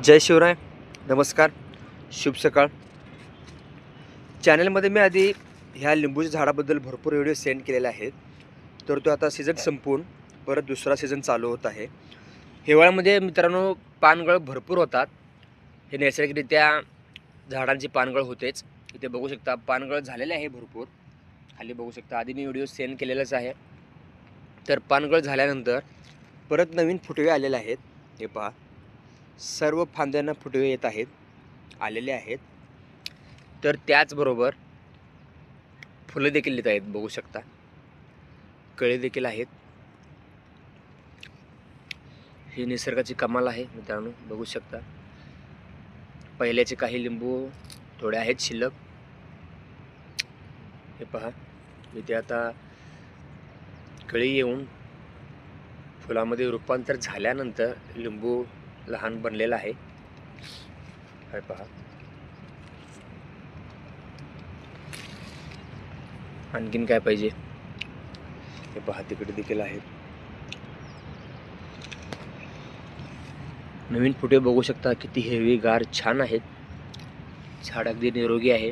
जय शिवराय, नमस्कार, शुभ सकाळ. चॅनलमध्ये मी आधी ह्या लिंबूच्या झाडाबद्दल भरपूर व्हिडिओ सेंड केलेले आहेत. तर तो आता सीझन संपवून परत दुसरा सीझन चालू होत आहे. हिवाळ्यामध्ये मित्रांनो पानगळ भरपूर होतात. हे नैसर्गिकरित्या झाडांची पानगळ होतेच. इथे बघू शकता पानगळ झालेले आहे भरपूर. खाली बघू शकता आधी मी व्हिडिओ सेंड केलेलाच आहे. तर पानगळ झाल्यानंतर परत नवीन फुटवे आलेले आहेत. हे पहा, सर्व फांद्यांना फुटवे येत आहेत, आलेले आहेत. तर त्याचबरोबर फुलं देखील येत आहेत. बघू शकता कळे देखील आहेत. ही निसर्गाची कमाल आहे मित्रांनो. बघू शकता पहिल्याचे काही लिंबू थोडे आहेत शिल्लक. हे पहा, इथे आता कळी येऊन फुलामध्ये रूपांतर झाल्यानंतर लिंबू लहान बनलेला आहे. हे पहा, आणखीन काय पाहिजे. हे पहा तिकडे देखील आहेत नवीन फुटे. बघू शकता किती हिरवीगार छान आहेत. झाड अगदी निरोगी आहे.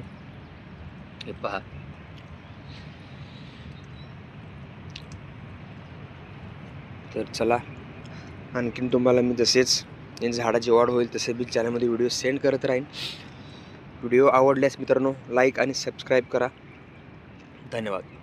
हे पहा, तर चला आणखीन तुम्हाला मी जसेच झाडाची वाढ होईल तसे मी चॅनलमध्ये व्हिडिओ सेंड करत राहीन. व्हिडिओ आवडल्यास मित्रांनो लाईक आणि सबस्क्राईब करा. धन्यवाद.